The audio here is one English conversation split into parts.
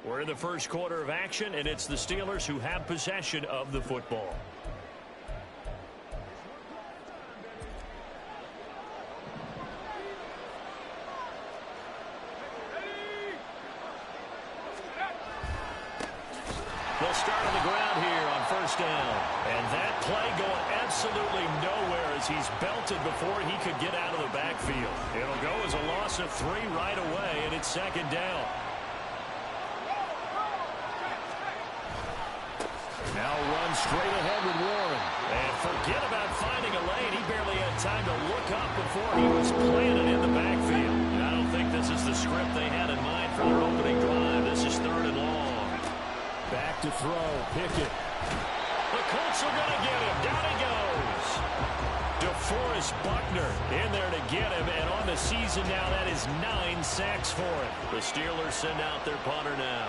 We're in the first quarter of action, and it's the Steelers who have possession of the football. They'll start on the ground here on first down. And that play going absolutely nowhere as he's belted before he could get out of the backfield. It'll go as a loss of 3 right away, and it's second down. Now run straight ahead with Warren. And forget about finding a lane. He barely had time to look up before he was planted in the backfield. And I don't think this is the script they had in mind for their opening drive. This is 3rd and long. Back to throw. Pickett. The Colts are going to get him. Down he goes. DeForest Buckner in there to get him. And on the season now, that is 9 sacks for him. The Steelers send out their punter now,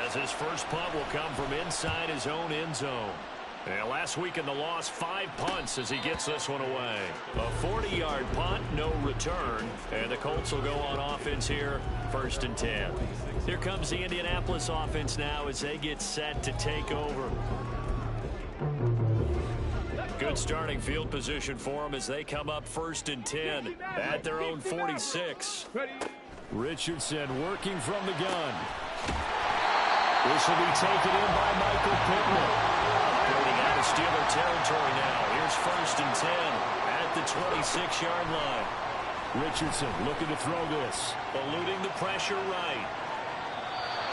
as his first punt will come from inside his own end zone. And last week in the loss, 5 punts as he gets this one away. A 40-yard punt, no return. And the Colts will go on offense here, 1st and 10. Here comes the Indianapolis offense now as they get set to take over. Good starting field position for them as they come up 1st and 10 at their own 46. Richardson working from the gun. This will be taken in by Michael Pittman. Getting out of Steeler territory now. Here's 1st and 10 at the 26-yard line. Richardson looking to throw this. Eluding the pressure right.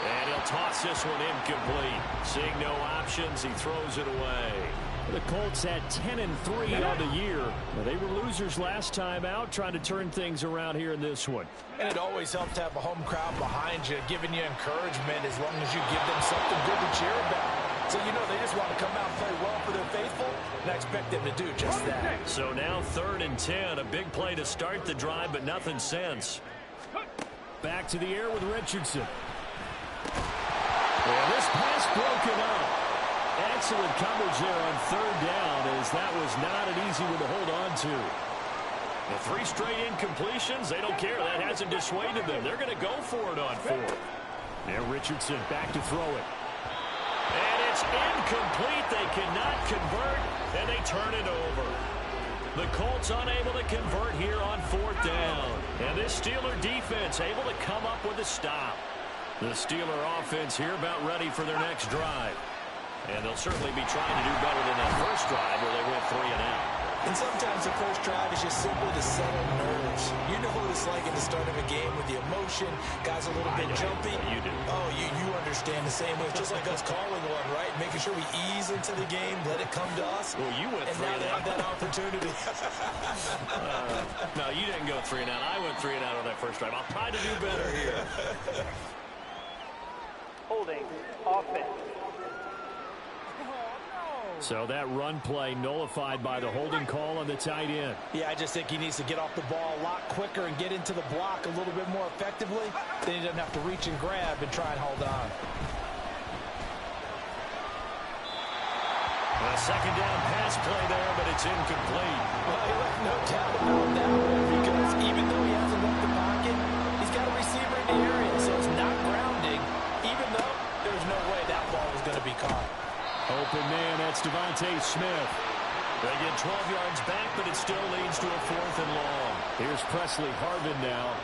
And he'll toss this one incomplete. Seeing no options, he throws it away. The Colts at 10-3 on the year. Well, they were losers last time out, trying to turn things around here in this one. And it always helps to have a home crowd behind you, giving you encouragement as long as you give them something good to cheer about. So, you know, they just want to come out and play well for their faithful, and I expect them to do just that. So now 3rd and 10, a big play to start the drive, but nothing since. Back to the air with Richardson. And this pass broken up. Excellent coverage there on 3rd down, as that was not an easy one to hold on to. The 3 straight incompletions, they don't care. That hasn't dissuaded them. They're going to go for it on 4th. Now Richardson back to throw it. And it's incomplete. They cannot convert, and they turn it over. The Colts unable to convert here on 4th down. And this Steeler defense able to come up with a stop. The Steeler offense here about ready for their next drive. And they'll certainly be trying to do better than that first drive where they went 3 and out. And sometimes the first drive is just simply to settle nerves. You know what it's like at the start of a game with the emotion. Guys a little bit jumpy. You do. Oh, you understand the same way. It's just like us calling one, right? Making sure we ease into the game, let it come to us. Well, you went 3 and out. And now they have that opportunity. No, you didn't go 3 and out. I went 3 and out on that first drive. I'll try to do better here. Holding offense. So that run play nullified by the holding call on the tight end. Yeah, I just think he needs to get off the ball a lot quicker and get into the block a little bit more effectively. Then he doesn't have to reach and grab and try and hold on. A second down pass play there, but it's incomplete. Well, he left no doubt about that one, because even though he hasn't left the pocket, he's got a receiver in the area, so it's not grounding, even though there's no way that ball was going to be caught. Open man, that's Devontae Smith. They get 12 yards back, but it still leads to a 4th and long. Here's Presley Harvin now.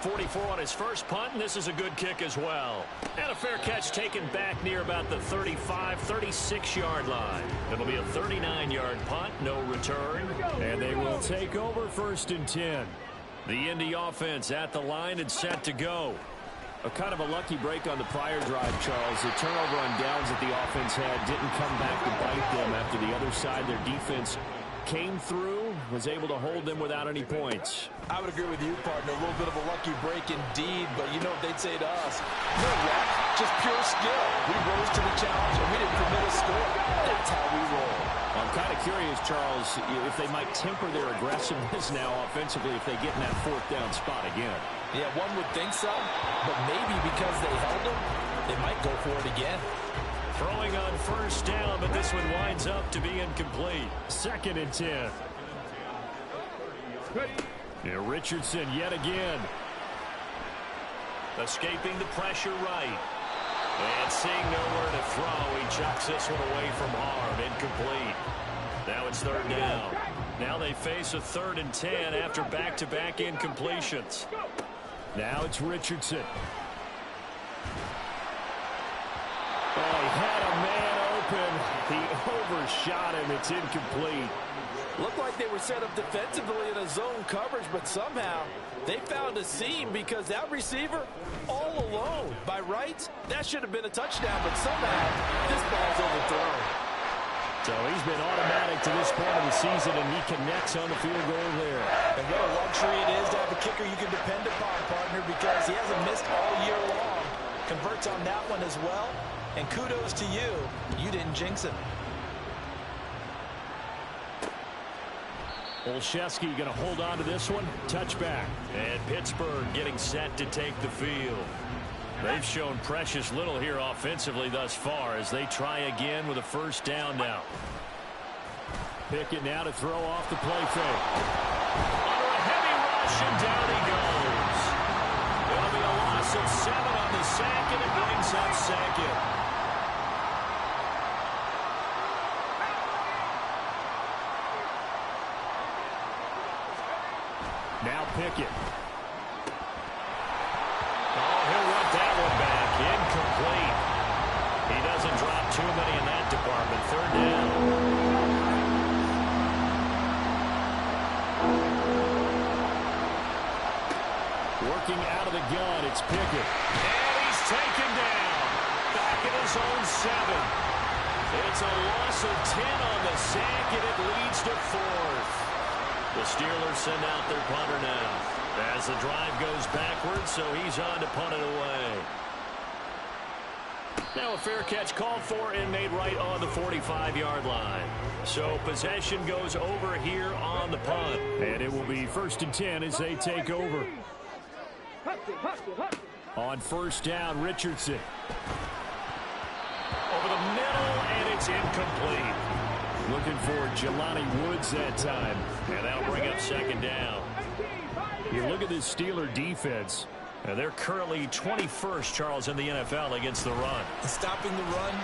.44 on his first punt, and this is a good kick as well. And a fair catch taken back near about the 35, 36-yard line. It'll be a 39-yard punt, no return. And they will take over 1st and 10. The Indy offense at the line and set to go. A kind of a lucky break on the prior drive, Charles. The turnover on downs that the offense had didn't come back to bite them after the other side. Their defense came through, was able to hold them without any points. I would agree with you, partner. A little bit of a lucky break indeed, but you know what they'd say to us? No luck, just pure skill. We rose to the challenge, and we didn't permit a score. That's how we roll. I'm kind of curious, Charles, if they might temper their aggressiveness now offensively if they get in that 4th down spot again. Yeah, one would think so, but maybe because they held them, they might go for it again. Throwing on 1st down, but this one winds up to be incomplete. 2nd and 10. Yeah, Richardson yet again. Escaping the pressure right. And seeing nowhere to throw, he chucks this one away from harm. Incomplete. Now it's third down. Now they face a 3rd and 10 after back-to-back incompletions. Now it's Richardson. Oh, he had a man open. He overshot him. It's incomplete. Looked like they were set up defensively in a zone coverage, but somehow they found a seam because that receiver all alone. By rights, that should have been a touchdown, but somehow this ball's overthrown. So he's been automatic to this point of the season, and he connects on the field goal there. And what a luxury it is to have a kicker you can depend upon, partner, because he hasn't missed all year long. Converts on that one as well, and kudos to you. You didn't jinx him. Olszewski going to hold on to this one. Touchback. And Pittsburgh getting set to take the field. They've shown precious little here offensively thus far as they try again with a first down now. Pickett now to throw off the play fake. Under a heavy rush, and down he goes. It'll be a loss of 7 on the sack, and it brings up second. Now Pickett. Oh, he'll run that one back. Incomplete. He doesn't drop too many in that department. Third down. Working out of the gun, it's Pickett. And he's taken down. Back at his own 7. It's a loss of 10 on the sack, and it leads to 4th. The Steelers send out their punter now as the drive goes backwards, so he's on to punt it away. Now a fair catch called for and made right on the 45-yard line. So possession goes over here on the punt. And it will be 1st and 10 as they take over. On first down, Richardson. Over the middle, and it's incomplete. Looking for Jelani Woods that time. And that'll bring up second down. You look at this Steeler defense. They're currently 21st, Charles, in the NFL against the run. Stopping the run,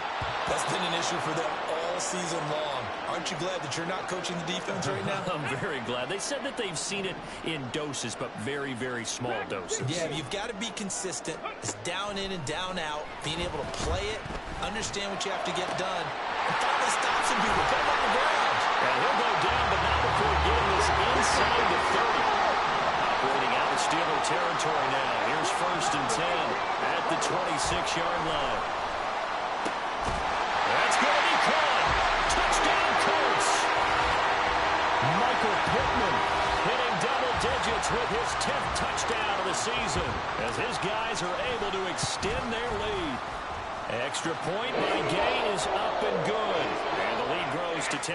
that's been an issue for them all season long. Aren't you glad that you're not coaching the defense right now? I'm very glad. They said that they've seen it in doses, but very, very small doses. Yeah, you've got to be consistent. It's down in and down out, being able to play it, understand what you have to get done, and finally stop some people. Put them on the ground. And he'll go down, but not before getting this inside the 30. Operating out of Steeler territory now. Here's 1st and 10 at the 26-yard line. That's going to be caught. Touchdown, Colts. Michael Pittman hitting double digits with his 10th touchdown of the season as his guys are able to extend their lead. Extra point by Gay is up and good. And the lead grows to 10-0.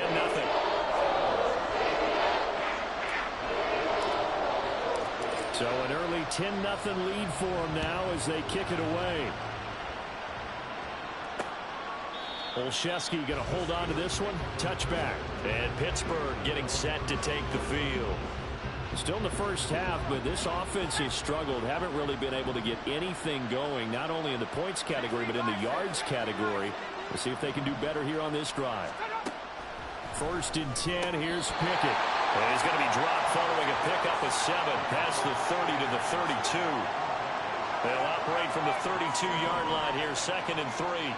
So an early 10-0 lead for them now as they kick it away. Olszewski going to hold on to this one. Touchback. And Pittsburgh getting set to take the field. Still in the first half, but this offense has struggled. Haven't really been able to get anything going, not only in the points category, but in the yards category. We'll see if they can do better here on this drive. 1st and 10, here's Pickett. And he's going to be dropped following a pickup of 7 past the 30 to the 32. They'll operate from the 32-yard line here, 2nd and 3.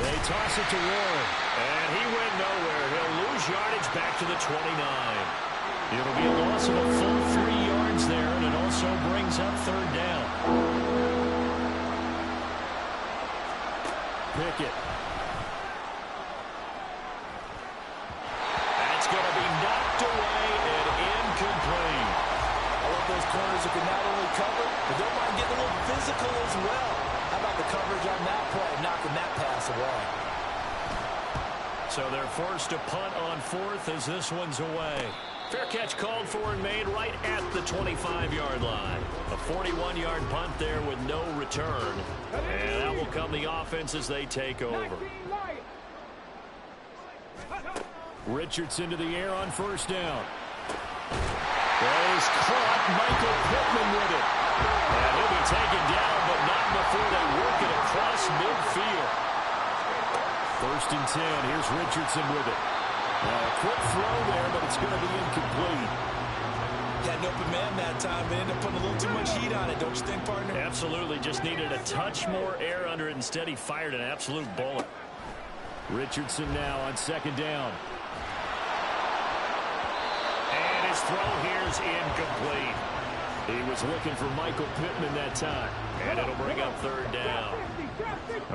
They toss it to Warren. And he went nowhere. He'll lose yardage back to the 29. It'll be a loss of a full 3 yards there, and it also brings up third down. Pickett. That's going to be knocked away and incomplete. I love those corners who can not only cover, but don't mind getting a little physical as well. How about the coverage on that play, knocking that pass away? So they're forced to punt on 4th as this one's away. Fair catch called for and made right at the 25-yard line. A 41-yard punt there with no return. And that will come the offense as they take over. Richardson to the air on first down. That is caught. Michael Pittman with it. And he'll be taken down, but not before they work it across midfield. First and 10. Here's Richardson with it. A quick throw there, but it's going to be incomplete. Had an open man that time, but ended up putting a little too much heat on it, don't you think, partner? Absolutely. Just needed a touch more air under it. Instead, he fired an absolute bullet. Richardson now on second down. And his throw here is incomplete. He was looking for Michael Pittman that time. And it'll bring up third down.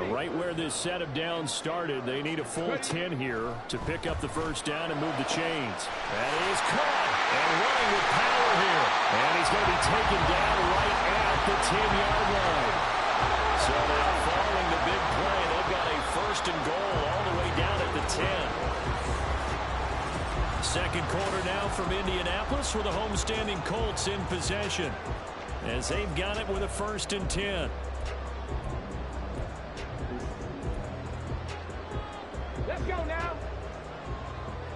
Right where this set of downs started, they need a full 10 here to pick up the first down and move the chains. That is caught. And running with power here. And he's going to be taken down right at the 10-yard line. So now following the big play, they've got a first and goal all the way down at the 10. Second quarter now from Indianapolis with the homestanding Colts in possession, as they've got it with a first and 10. Let's go now.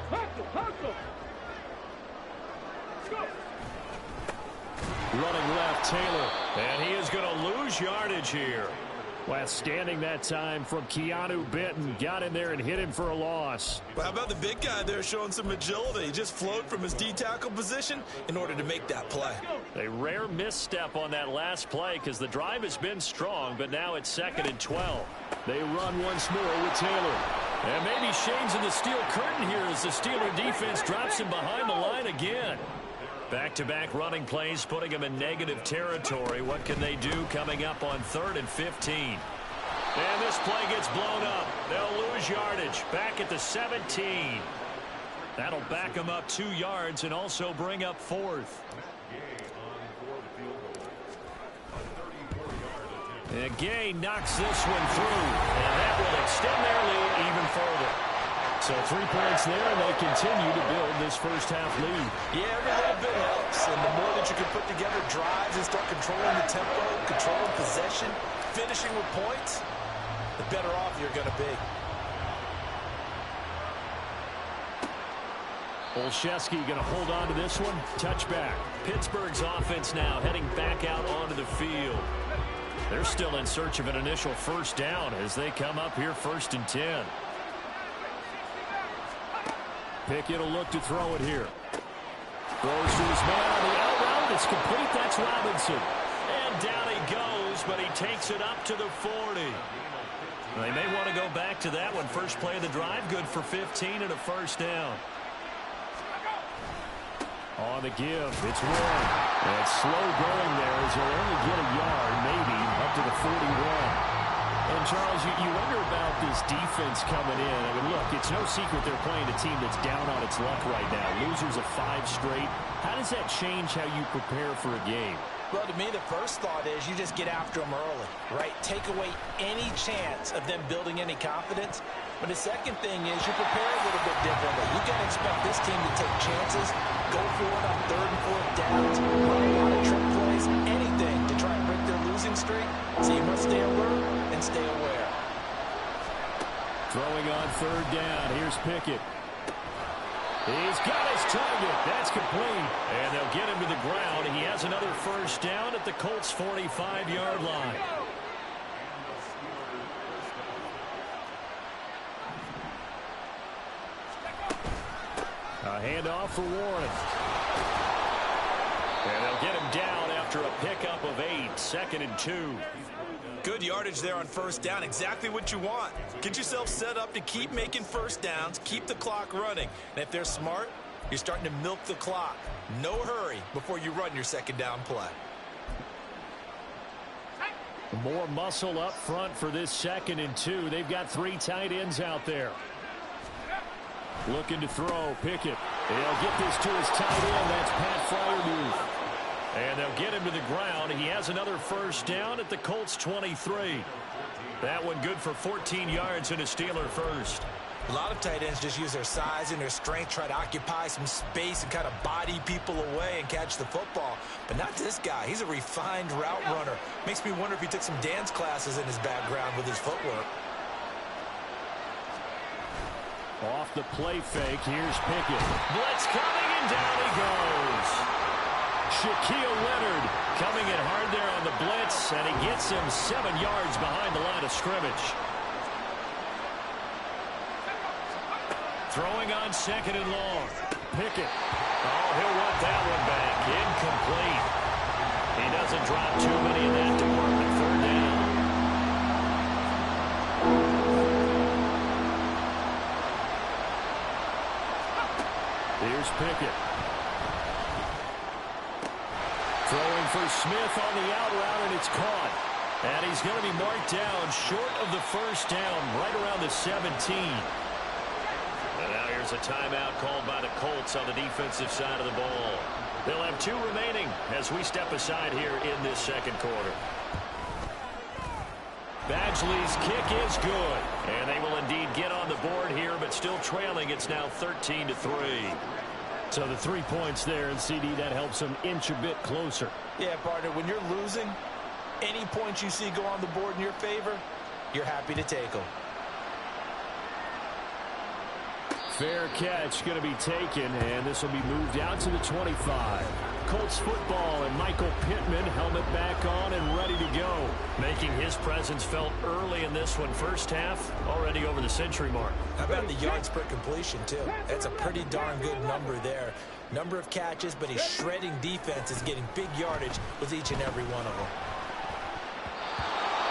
Hustle, hustle. Let's go. Running left, Taylor. And he is going to lose yardage here. Standing that time from Keanu Benton. Got in there and hit him for a loss. Well, how about the big guy there showing some agility? He just flowed from his D-tackle position in order to make that play. A rare misstep on that last play because the drive has been strong, but now it's second and 12. They run once more with Taylor. And maybe Shane's in the steel curtain here as the Steeler defense drops him behind the line again. Back-to-back running plays putting him in negative territory. What can they do coming up on 3rd and 15? And this play gets blown up. They'll lose yardage. Back at the 17. That'll back them up 2 yards and also bring up 4th. And Gay knocks this one through. And that will extend their lead even further. So 3 points there, and they continue to build this first half lead. Yeah, every little bit helps. And the more that you can put together drives and start controlling the tempo, controlling possession, finishing with points, the better off you're going to be. Olszewski going to hold on to this one. Touchback. Pittsburgh's offense now heading back out onto the field. They're still in search of an initial first down as they come up here 1st and 10. Pickett will look to throw it here. Throws to his man on the out route. It's complete. That's Robinson. And down he goes, but he takes it up to the 40. They may want to go back to that one. First play of the drive, good for 15 and a first down. On the give, it's Warren. And it's slow going there as he'll only get a yard, maybe, up to the 41. And, Charles, you wonder about this defense coming in. I mean, look, it's no secret they're playing a team that's down on its luck right now. Losers of 5 straight. How does that change how you prepare for a game? Well, to me, the first thought is you just get after them early, right? Take away any chance of them building any confidence. But the second thing is you prepare a little bit differently. You got to expect this team to take chances, go for it on 3rd and 4th downs, run a lot of trick plays, anything to try and break their losing streak. So you must stay alert and stay aware. Throwing on 3rd down. Here's Pickett. He's got his target. That's complete. And they'll get him to the ground. He has another first down at the Colts' 45-yard line. A handoff for Warren. And they'll get him down after a pickup of 8. 2nd and 2. Good yardage there on first down. Exactly what you want. Get yourself set up to keep making first downs, keep the clock running. And if they're smart, you're starting to milk the clock. No hurry before you run your second down play. More muscle up front for this 2nd and 2. They've got 3 tight ends out there. Looking to throw. Pickett. They'll get this to his tight end. That's Pat Freiermuth. And they'll get him to the ground. He has another first down at the Colts' 23. That one good for 14 yards and a Steeler first. A lot of tight ends just use their size and their strength, try to occupy some space and kind of body people away and catch the football. But not this guy. He's a refined route runner. Makes me wonder if he took some dance classes in his background with his footwork. Off the play fake, here's Pickett. Blitz coming, and down he goes. Shaquille Leonard coming in hard there on the blitz, and he gets him 7 yards behind the line of scrimmage. Throwing on 2nd and long. Pickett. Oh, he'll want that one back. Incomplete. He doesn't drop too many in that department. 3rd down. Here's Pickett. Throwing for Smith on the out route, and it's caught. And he's going to be marked down short of the 1st down, right around the 17. And now here's a timeout called by the Colts on the defensive side of the ball. They'll have 2 remaining as we step aside here in this 2nd quarter. Badgley's kick is good, and they will indeed get on the board here, but still trailing. It's now 13-3. So the 3 points there, and CD, that helps them inch a bit closer. Yeah, partner, when you're losing, any points you see go on the board in your favor, you're happy to take them. Fair catch going to be taken, and this will be moved out to the 25. Colts football, and Michael Pittman, helmet back on and ready to go. Making his presence felt early in this one. 1st half, already over the century mark. How about the yards per completion, too? That's a pretty darn good number there. Number of catches, but he's shredding defenses, getting big yardage with each and every one of them.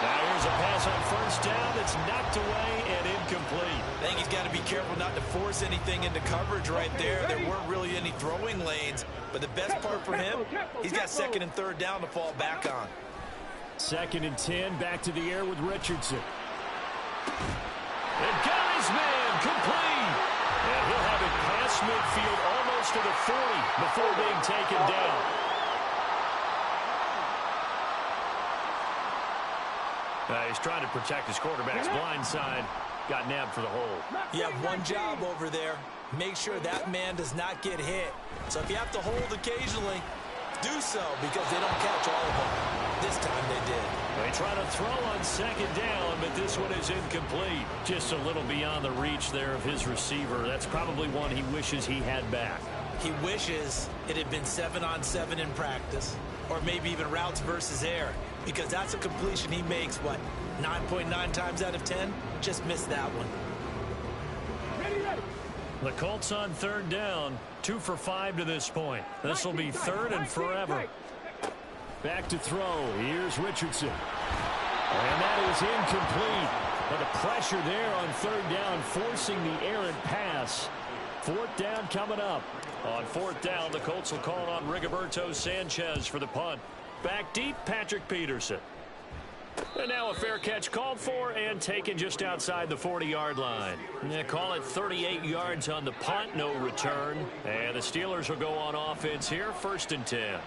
Now here's a pass on 1st down that's knocked away and incomplete. I think he's got to be careful not to force anything into coverage right there. There weren't really any throwing lanes, but the best part for him, he's got 2nd and 3rd down to fall back on. 2nd and 10, back to the air with Richardson. And got his man, complete. And he'll have it past midfield almost to the 40 before being taken down. He's trying to protect his quarterback's blind side. Got nabbed for the hole. You have one job over there. Make sure that man does not get hit. So if you have to hold occasionally, do so, because they don't catch all of them. This time they did. They try to throw on 2nd down, but this one is incomplete. Just a little beyond the reach there of his receiver. That's probably one he wishes he had back. He wishes it had been 7-on-7 in practice, or maybe even routes versus air, because that's a completion he makes, what, 9.9 times out of 10? Just missed that one. The Colts on 3rd down, 2 for 5 to this point. This will be 3rd and forever. Back to throw. Here's Richardson. And that is incomplete. But the pressure there on 3rd down, forcing the errant pass. 4th down coming up. On 4th down, the Colts will call on Rigoberto Sanchez for the punt. Back deep, Patrick Peterson. And now a fair catch called for and taken just outside the 40-yard line. They call it 38 yards on the punt, no return. And the Steelers will go on offense here, 1st and 10.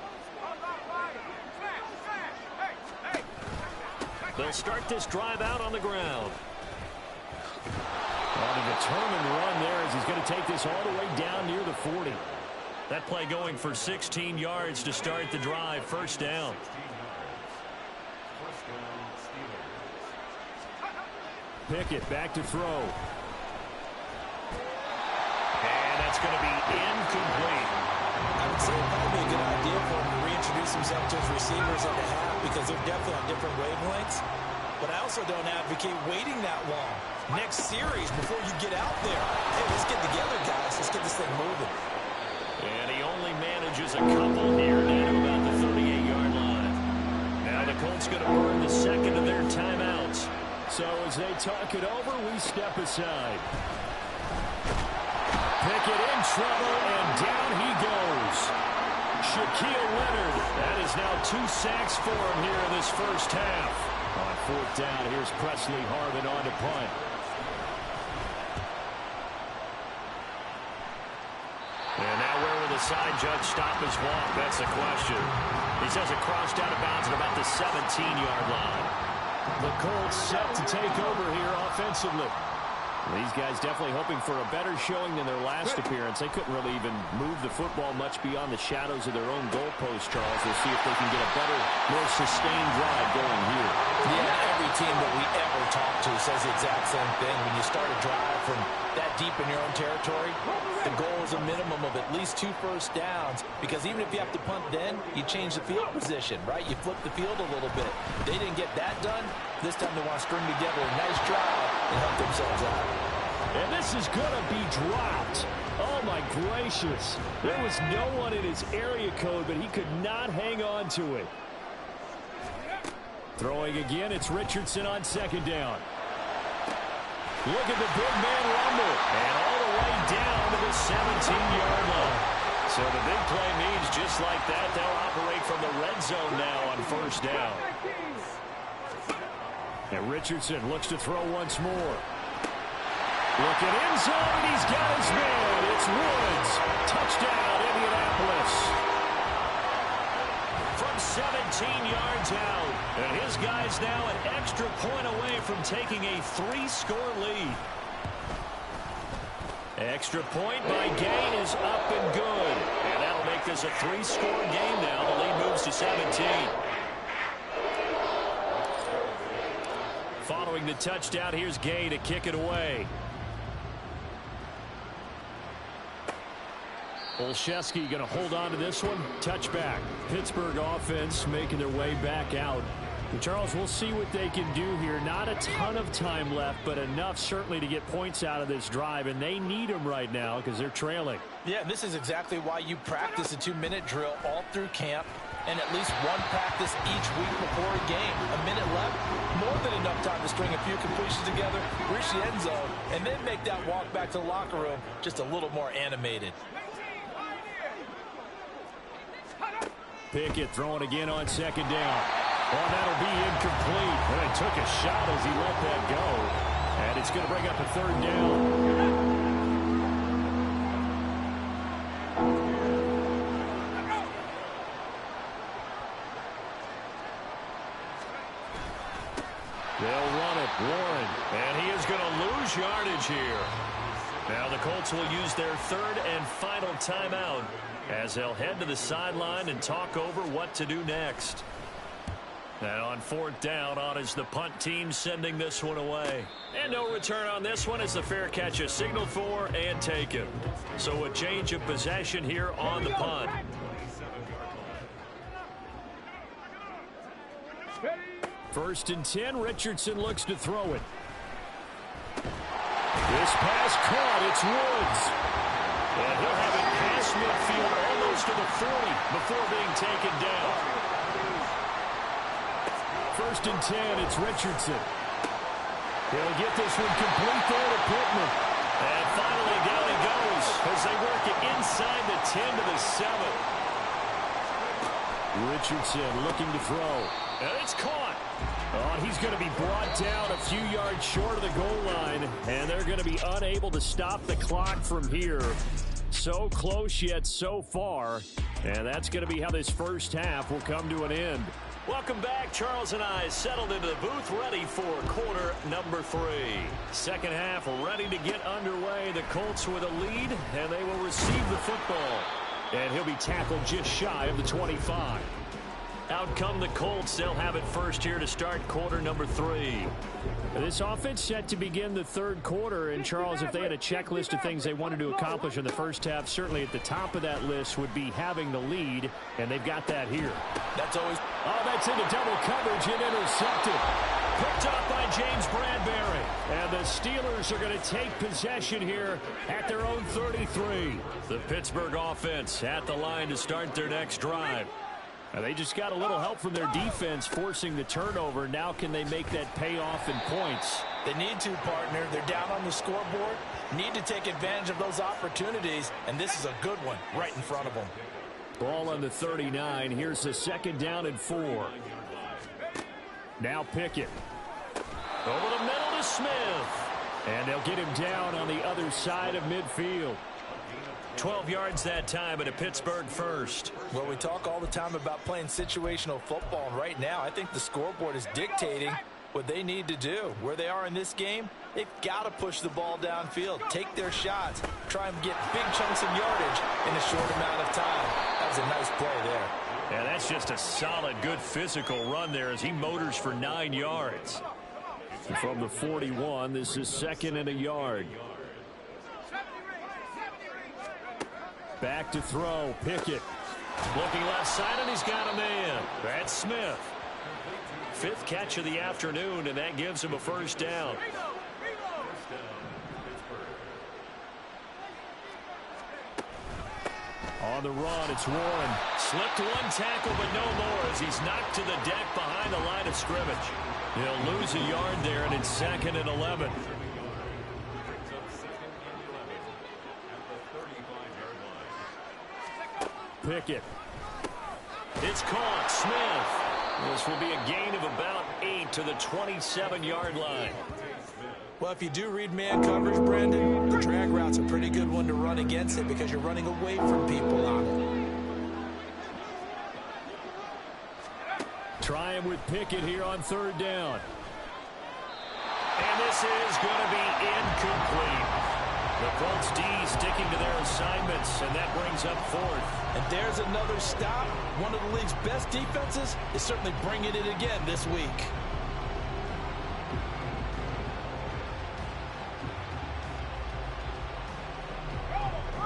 They'll start this drive out on the ground. On a determined run there as he's going to take this all the way down near the 40. That play going for 16 yards to start the drive, 1st down. Pickett back to throw. And that's going to be incomplete. I would say probably a good idea for him to reintroduce himself to his receivers at the half, because they're definitely on different wavelengths. But I also don't advocate waiting that long. Next series, before you get out there, hey, let's get together, guys. Let's get this thing moving. And he only manages a couple here down to about the 38-yard line. Now the Colts going to burn the 2nd of their timeouts. So as they talk it over, we step aside. Pickett in trouble, and down he goes. Shaquille Leonard. That is now 2 sacks for him here in this 1st half. On 4th down, here's Presley Harvin on to punt. And now where will the side judge stop his walk? That's the question. He says it crossed out of bounds at about the 17-yard line. The Colts set to take over here offensively. These guys definitely hoping for a better showing than their last appearance. They couldn't really even move the football much beyond the shadows of their own goalpost, Charles. We'll see if they can get a better, more sustained drive going here. Yeah, every team that we ever talk to says the exact same thing. When you start a drive from that deep in your own territory, the goal is a minimum of at least 2 first downs, because even if you have to punt then, you change the field position, right? You flip the field a little bit. They didn't get that done. This time they want to string together a nice drive and help themselves out. And this is going to be dropped. Oh, my gracious. There was no one in his area code, but he could not hang on to it. Throwing again, it's Richardson on second down. Look at the big man rumble. And all the way down to the 17-yard line. So the big play means just like that, they'll operate from the red zone now on first down. And Richardson looks to throw once more. Looking end zone, he's got his man. It's Woods. Touchdown, Indianapolis. From 17 yards out. And his guy's now an extra point away from taking a 3-score lead. Extra point by Gain is up and good. And that'll make this a 3-score game now. The lead moves to 17. Following the touchdown, here's Gay to kick it away. Olszewski going to hold on to this one. Touchback. Pittsburgh offense making their way back out. And Charles, we'll see what they can do here. Not a ton of time left, but enough certainly to get points out of this drive. And they need them right now because they're trailing. Yeah, this is exactly why you practice a 2-minute drill all through camp, and at least one practice each week before a game. A minute left, more than enough time to string a few completions together, reach the end zone, and then make that walk back to the locker room just a little more animated. Pickett throwing again on second down. Oh, that'll be incomplete. And he took a shot as he let that go. And it's going to bring up a third down. They'll run it, Warren, and he is going to lose yardage here. Now the Colts will use their third and final timeout as they'll head to the sideline and talk over what to do next. And on fourth down, on is the punt team sending this one away. And no return on this one as the fair catch is signaled for and taken. So a change of possession here on the punt. First and 10, Richardson looks to throw it. This pass caught, it's Woods. And he'll have it past midfield almost to the 40 before being taken down. First and 10, it's Richardson. He'll get this one complete there to Pittman. And finally down he goes as they work it inside the 10 to the 7. Richardson looking to throw. And it's caught. Oh, he's going to be brought down a few yards short of the goal line, and they're going to be unable to stop the clock from here. So close yet so far, and that's going to be how this first half will come to an end. Welcome back. Charles and I settled into the booth ready for quarter number 3. Second half ready to get underway. The Colts with a lead, and they will receive the football. And he'll be tackled just shy of the 25. Out come the Colts. They'll have it first here to start quarter number 3. This offense set to begin the third quarter. And, Charles, if they had a checklist of things they wanted to accomplish in the first half, certainly at the top of that list would be having the lead, and they've got that here. That's always... Oh, that's into double coverage and intercepted. Picked off by James Bradbury. And the Steelers are going to take possession here at their own 33. The Pittsburgh offense at the line to start their next drive. They just got a little help from their defense forcing the turnover. Now can they make that pay off in points? They need to, partner. They're down on the scoreboard. Need to take advantage of those opportunities, and this is a good one right in front of them. Ball on the 39. Here's the second down and 4. Now Pickett. Over the middle to Smith. And they'll get him down on the other side of midfield. 12 yards that time at a Pittsburgh first. Well, we talk all the time about playing situational football, and right now I think the scoreboard is dictating what they need to do. Where they are in this game, they've got to push the ball downfield, take their shots, try and get big chunks of yardage in a short amount of time. That was a nice play there. Yeah, that's just a solid, good physical run there as he motors for 9 yards. From the 41, this is 2nd and a yard. Back to throw, Pickett. Looking left side, and he's got a man. That's Smith. 5th catch of the afternoon, and that gives him a first down. On the run, it's Warren. Slipped one tackle, but no more as he's knocked to the deck behind the line of scrimmage. He'll lose a yard there, and it's 2nd and 11. Pickett. It's caught. Smith. This will be a gain of about 8 to the 27-yard line. Well, if you do read man coverage, Brandon, the drag route's a pretty good one to run against it because you're running away from people on it. Try him with Pickett here on 3rd down. And this is going to be incomplete. The Colts D sticking to their assignments, and that brings up 4th. And there's another stop. One of the league's best defenses is certainly bringing it again this week.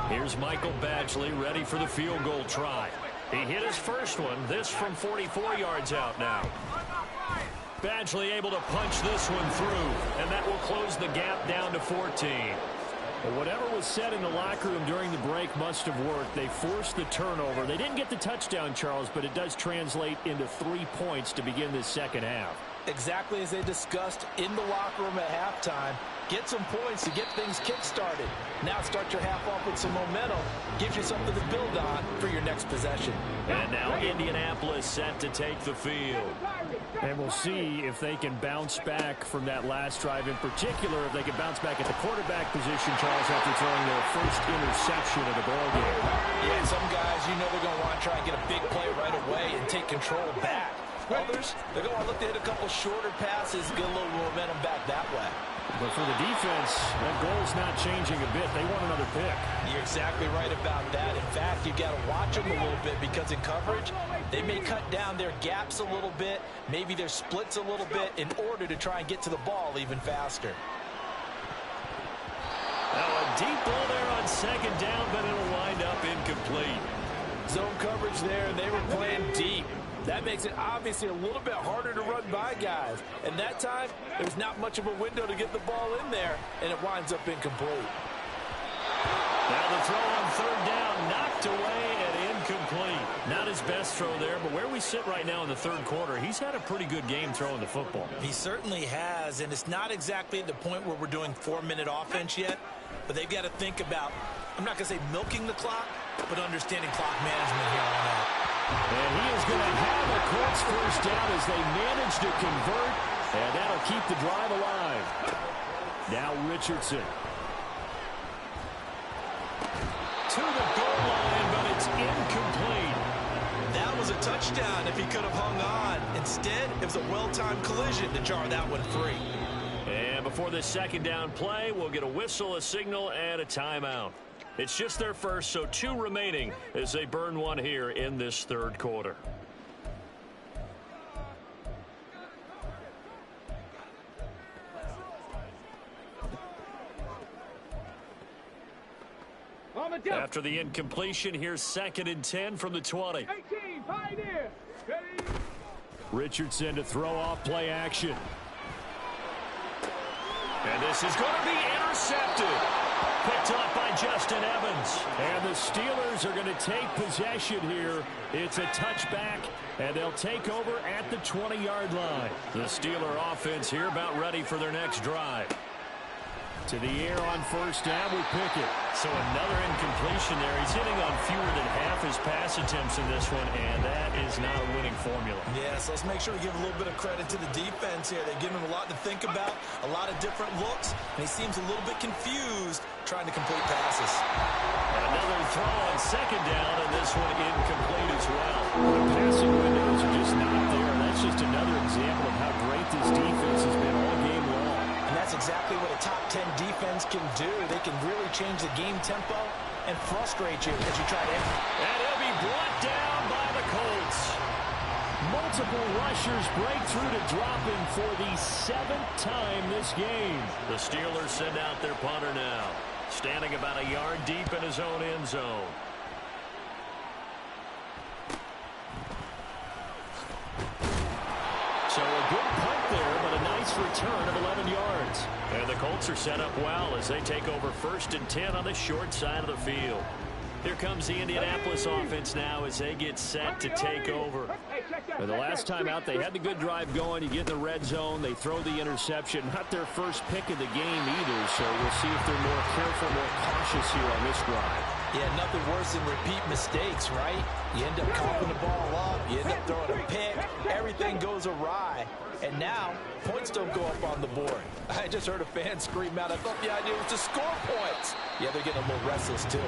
Here's Michael Badgley ready for the field goal try. He hit his first one, this from 44 yards out now. Badgley able to punch this one through, and that will close the gap down to 14. Well, whatever was said in the locker room during the break must have worked. They forced the turnover. They didn't get the touchdown, Charles, but it does translate into 3 points to begin this second half. Exactly as they discussed in the locker room at halftime. Get some points to get things kick-started. Now start your half off with some momentum. Gives you something to build on for your next possession. And now Indianapolis set to take the field. And we'll see if they can bounce back from that last drive. In particular, if they can bounce back at the quarterback position, Charles, after throwing their first interception of the ballgame. Yeah, some guys, you know they're going to want to try and get a big play right away and take control back. Others, they're going to look to hit a couple shorter passes, get a little momentum back that way. But for the defense, that goal's not changing a bit. They want another pick. You're exactly right about that. In fact, you've got to watch them a little bit because in coverage, they may cut down their gaps a little bit, maybe their splits a little bit in order to try and get to the ball even faster. Now a deep ball there on 2nd down, but it'll wind up incomplete. Zone coverage there, and they were playing deep. That makes it obviously a little bit harder to run by guys. And that time, there's not much of a window to get the ball in there, and it winds up incomplete. Now the throw on 3rd down, knocked away and incomplete. Not his best throw there, but where we sit right now in the 3rd quarter, he's had a pretty good game throwing the football. He certainly has, and it's not exactly at the point where we're doing 4-minute offense yet, but they've got to think about, I'm not going to say milking the clock, but understanding clock management here on out. And he is going to have a Colts first down as they manage to convert, and that'll keep the drive alive. Now Richardson. To the goal line, but it's incomplete. That was a touchdown if he could have hung on. Instead, it was a well-timed collision to jar that one free. And before this 2nd down play, we'll get a whistle, a signal, and a timeout. It's just their first, so 2 remaining as they burn one here in this 3rd quarter. After the incompletion, here's 2nd and 10 from the 20. 18, Pioneer. Ready? Richardson to throw off play action. And this is going to be intercepted. Picked up by Justin Evans. And the Steelers are going to take possession here. It's a touchback, and they'll take over at the 20-yard line. The Steeler offense here about ready for their next drive. To the air on first down with Pickett. So another incompletion there. He's hitting on fewer than half his pass attempts in this one, and that is not a winning formula. Yeah, so let's make sure we give a little bit of credit to the defense here. They've given him a lot to think about, a lot of different looks, and he seems a little bit confused trying to complete passes. And another throw on second down, and this one incomplete as well. The passing windows are just not there. That's just another example of how great this defense has been all game long. And that's exactly what a top 10 defense can do. They can really change the game tempo and frustrate you as you try to... And he'll be brought down by the Colts. Multiple rushers break through to drop him for the 7th time this game. The Steelers send out their punter now, standing about a yard deep in his own end zone. So a good punt there, but a nice return of 11 yards. And the Colts are set up well as they take over 1st and 10 on the short side of the field. Here comes the Indianapolis offense now as they get set to take over. For the last time out, they had the good drive going. You get in the red zone, they throw the interception. Not their first pick of the game either, so we'll see if they're more careful, more cautious here on this drive. Yeah, nothing worse than repeat mistakes, right? You end up coughing the ball up, you end up throwing a pick, everything goes awry. And now, points don't go up on the board. I just heard a fan scream out, I thought the idea was to score points. Yeah, they're getting a little restless too.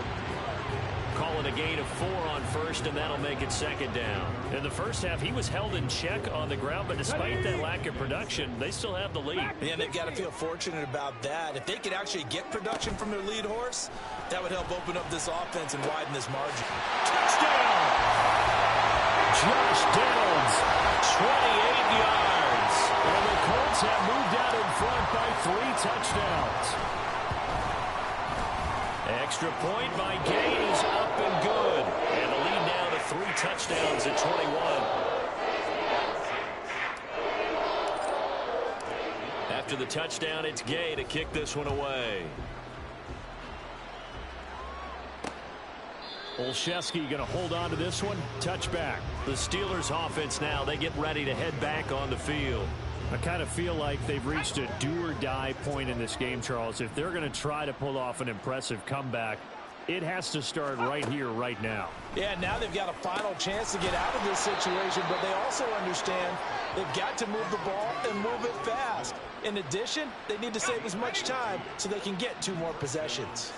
Calling a gain of 4 on first, and that'll make it 2nd down. In the first half, he was held in check on the ground, but despite that lack of production, they still have the lead. Yeah, they've got to feel fortunate about that. If they could actually get production from their lead horse, that would help open up this offense and widen this margin. Touchdown! Josh Downs, 28 yards. and the Colts have moved out in front by 3 touchdowns. Extra point by Gay is up and good. And the lead now to 3 touchdowns at 21. After the touchdown, it's Gay to kick this one away. Olszewski going to hold on to this one. Touchback. The Steelers offense now, they get ready to head back on the field. I kind of feel like they've reached a do-or-die point in this game, Charles. If they're going to try to pull off an impressive comeback, it has to start right here, right now. Yeah, now they've got a final chance to get out of this situation, but they also understand they've got to move the ball and move it fast. In addition, they need to save as much time so they can get 2 more possessions.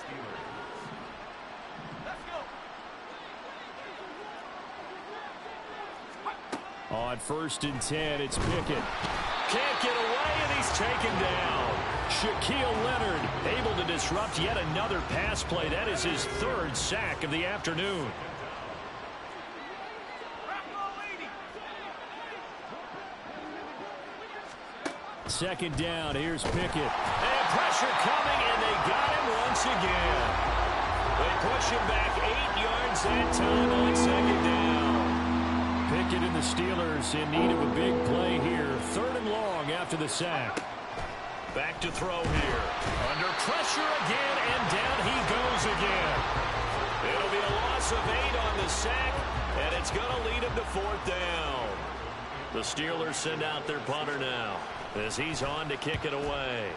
On 1st and 10, it's Pickett. Can't get away, and he's taken down. Shaquille Leonard Able to disrupt yet another pass play. That is his 3rd sack of the afternoon. Second down, here's Pickett. And pressure coming, and they got him once again. They push him back 8 yards that time on 2nd down. Pickett and the Steelers in need of a big play here. 3rd and long after the sack. Back to throw here. Under pressure again, and down he goes again. It'll be a loss of 8 on the sack, and it's going to lead him to 4th down. The Steelers send out their punter now as he's on to kick it away.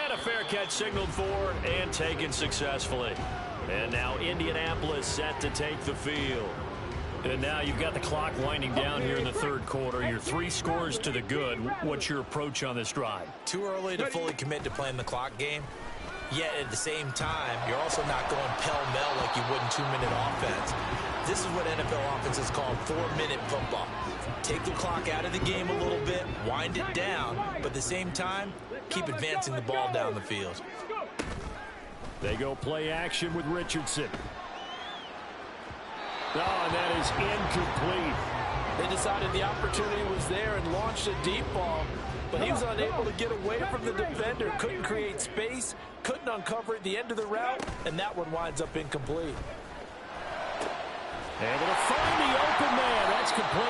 And a fair catch signaled for and taken successfully. And now Indianapolis set to take the field. And now you've got the clock winding down here in the 3rd quarter. You're 3 scores to the good. What's your approach on this drive? Too early to fully commit to playing the clock game. Yet at the same time, you're also not going pell-mell like you would in 2-minute offense. This is what NFL offenses call 4-minute football. Take the clock out of the game a little bit, wind it down, but at the same time, keep advancing the ball down the field. They go play action with Richardson. Oh, and that is incomplete. They decided the opportunity was there and launched a deep ball, but he was unable to get away from the defender, couldn't create space, couldn't uncover at the end of the route, and that one winds up incomplete. Able to find the open man. That's complete.